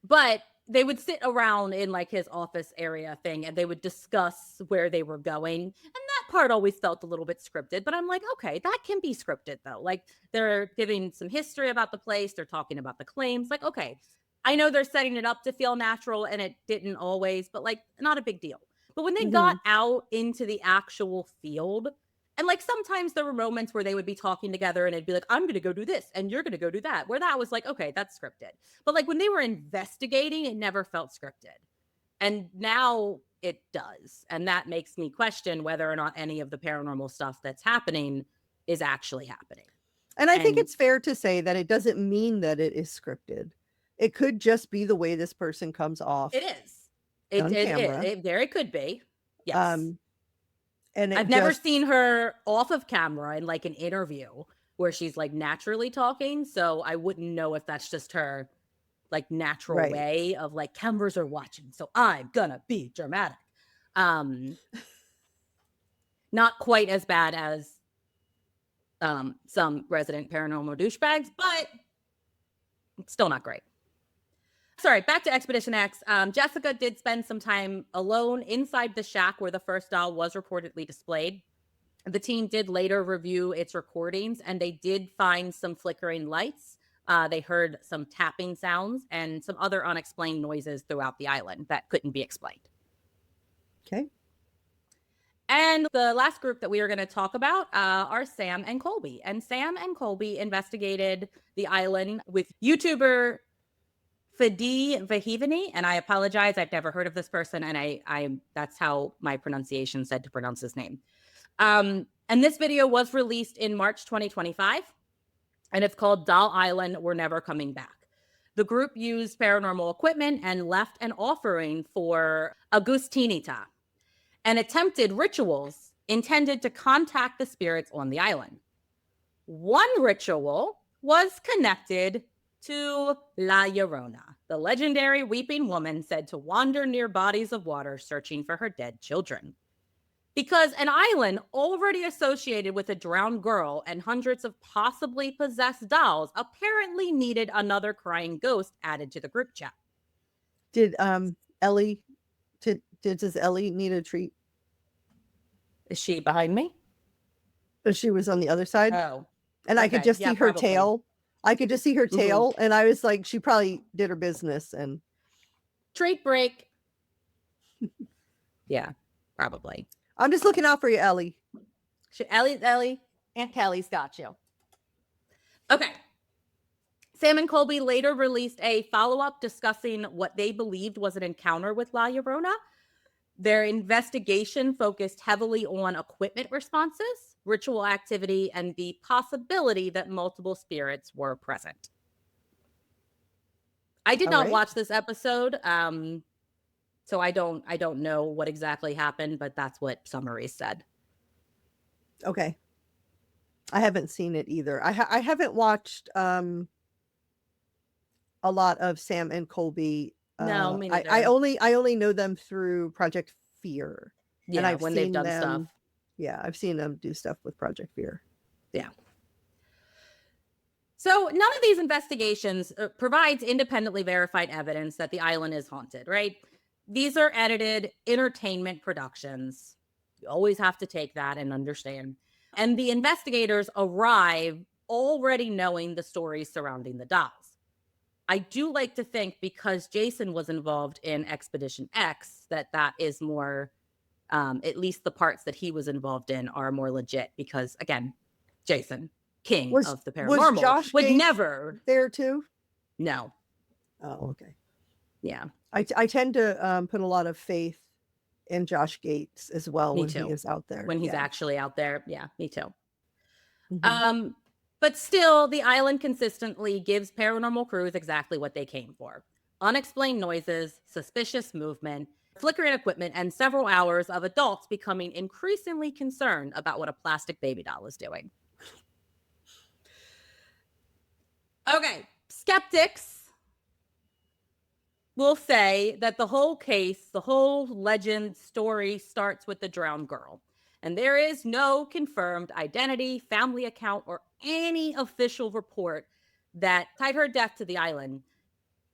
But they would sit around in like his office area thing and they would discuss where they were going. And that part always felt a little bit scripted, but I'm like, okay, that can be scripted though. Like they're giving some history about the place. They're talking about the claims. Like, okay, I know they're setting it up to feel natural and it didn't always, but like not a big deal. But when they got out into the actual field, and like sometimes there were moments where they would be talking together and it'd be like, I'm going to go do this and you're going to go do that. Where that was like, okay, that's scripted. But like when they were investigating, it never felt scripted. And now it does. And that makes me question whether or not any of the paranormal stuff that's happening is actually happening. And I think it's fair to say that it doesn't mean that it is scripted. It could just be the way this person comes off It is. on camera. It very could be. Yes. And I've never seen her off of camera in like an interview where she's like naturally talking. So I wouldn't know if that's just her like natural way of like cameras are watching. So I'm gonna be dramatic. Not quite as bad as some resident paranormal douchebags, but it's still not great. Sorry, back to Expedition X. Jessica did spend some time alone inside the shack where the first doll was reportedly displayed. The team did later review its recordings, and they did find some flickering lights. They heard some tapping sounds and some other unexplained noises throughout the island that couldn't be explained. Okay. And the last group that we are going to talk about are Sam and Colby. And Sam and Colby investigated the island with YouTuber Fadi Vahivani, and I apologize, I've never heard of this person, and I that's how my pronunciation said to pronounce his name. And this video was released in March 2025, and it's called Doll Island, We're Never Coming Back. The group used paranormal equipment and left an offering for Agustinita and attempted rituals intended to contact the spirits on the island. One ritual was connected to La Llorona, the legendary weeping woman said to wander near bodies of water searching for her dead children. Because an island already associated with a drowned girl and hundreds of possibly possessed dolls apparently needed another crying ghost added to the group chat. Did Ellie, does Ellie need a treat? Is she behind me? She was on the other side. Oh. And I could just see her tail. I could just see her tail, and I was like, she probably did her business and treat break. Yeah, probably. I'm just looking out for you, Ellie. Ellie, Aunt Kelly's got you. Okay. Sam and Colby later released a follow-up discussing what they believed was an encounter with La Llorona. Their investigation focused heavily on equipment responses, ritual activity, and the possibility that multiple spirits were present. I did not watch this episode, so I don't know what exactly happened, but that's what summaries said. Okay. I haven't seen it either. I haven't watched a lot of Sam and Colby. No, me neither. I only know them through Project Fear. Yeah, and I've when seen they've done them, stuff. Yeah, I've seen them do stuff with Project Fear. Yeah. So none of these investigations provides independently verified evidence that the island is haunted, right? These are edited entertainment productions. You always have to take that and understand. And the investigators arrive already knowing the stories surrounding the dolls. I do like to think, because Jason was involved in Expedition X, that is more, at least the parts that he was involved in are more legit, because again, Jason, king of the paranormal, was Josh would Gates never there too? No. Oh, okay. Yeah. I tend to put a lot of faith in Josh Gates as well. Me when too. he is out there. When he's actually out there. Yeah, me too. Mm-hmm. But still, the island consistently gives paranormal crews exactly what they came for. Unexplained noises, suspicious movement, flickering equipment, and several hours of adults becoming increasingly concerned about what a plastic baby doll is doing. Okay, skeptics will say that the whole case, the whole legend story starts with the drowned girl. And there is no confirmed identity, family account, or any official report that tied her death to the island.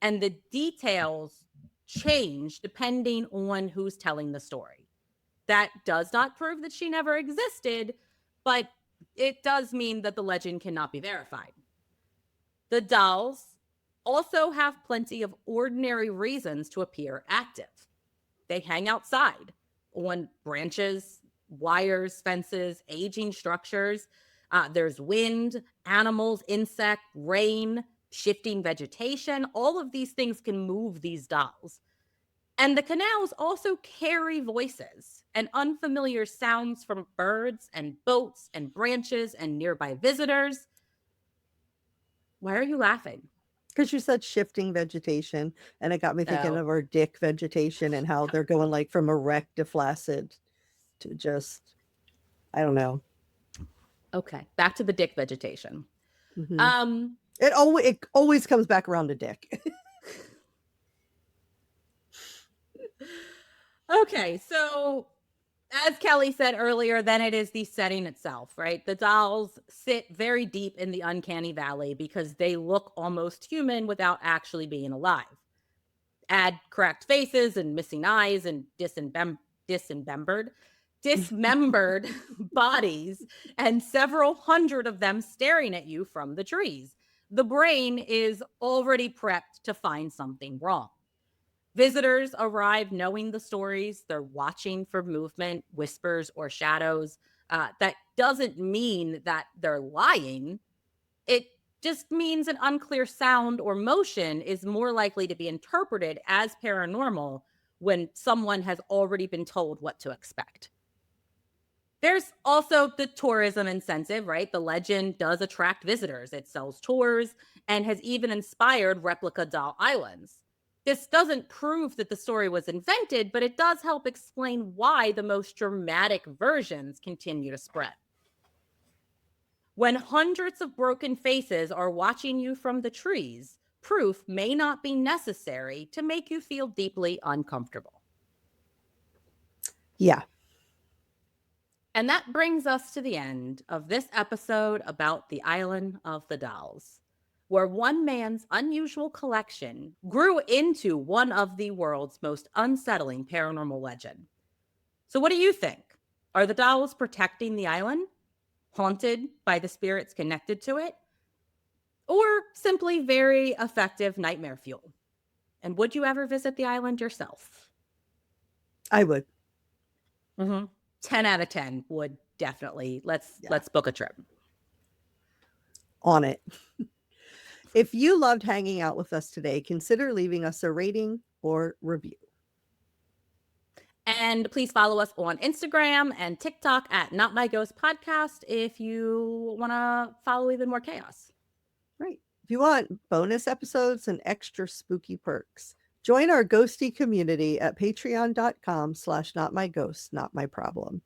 And the details change depending on who's telling the story. That does not prove that she never existed, but it does mean that the legend cannot be verified. The dolls also have plenty of ordinary reasons to appear active. They hang outside on branches, wires, fences, aging structures. There's wind, animals, insect, rain, shifting vegetation. All of these things can move these dolls. And the canals also carry voices and unfamiliar sounds from birds and boats and branches and nearby visitors. Why are you laughing? Because you said shifting vegetation, and it got me thinking Oh, of our dick vegetation and how they're going like from erect to flaccid to just, I don't know. okay. Back to the dick vegetation. Hmm. Um, It always comes back around to dick. okay, so as Kelly said earlier, then it is the setting itself, right? The dolls sit very deep in the uncanny valley because they look almost human without actually being alive. Add cracked faces and missing eyes and dismembered bodies, and several hundred of them staring at you from the trees. The brain is already prepped to find something wrong. Visitors arrive knowing the stories. They're watching for movement, whispers, or shadows. That doesn't mean that they're lying. It just means an unclear sound or motion is more likely to be interpreted as paranormal when someone has already been told what to expect. There's also the tourism incentive, right? The legend does attract visitors. It sells tours and has even inspired replica doll islands. This doesn't prove that the story was invented, but it does help explain why the most dramatic versions continue to spread. When hundreds of broken faces are watching you from the trees, proof may not be necessary to make you feel deeply uncomfortable. Yeah. And that brings us to the end of this episode about the Island of the Dolls, where one man's unusual collection grew into one of the world's most unsettling paranormal legend. So, what do you think? Are the dolls protecting the island, haunted by the spirits connected to it, or simply very effective nightmare fuel? And would you ever visit the island yourself? I would. 10 out of 10 would definitely. Let's Yeah. let's book a trip. On it. If you loved hanging out with us today, consider leaving us a rating or review. And please follow us on Instagram and TikTok at Not My Ghost Podcast if you want to follow even more chaos. Right. If you want bonus episodes and extra spooky perks, join our ghosty community at patreon.com/notmyghost, not my problem.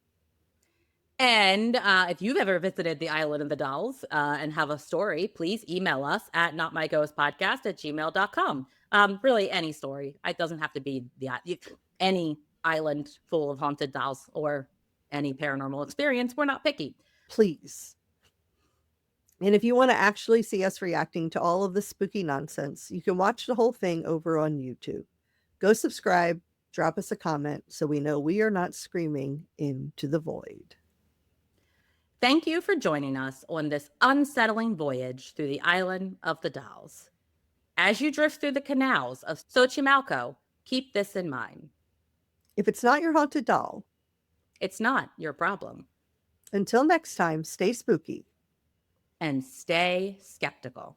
And if you've ever visited the Island of the Dolls and have a story, please email us at notmyghostpodcast@gmail.com. Really, any story. It doesn't have to be any island full of haunted dolls or any paranormal experience. We're not picky. Please. And if you want to actually see us reacting to all of the spooky nonsense, you can watch the whole thing over on YouTube. Go subscribe, drop us a comment so we know we are not screaming into the void. Thank you for joining us on this unsettling voyage through the Island of the Dolls. As you drift through the canals of Xochimilco, keep this in mind. If it's not your haunted doll, It's not your problem. until next time, stay spooky. And stay skeptical.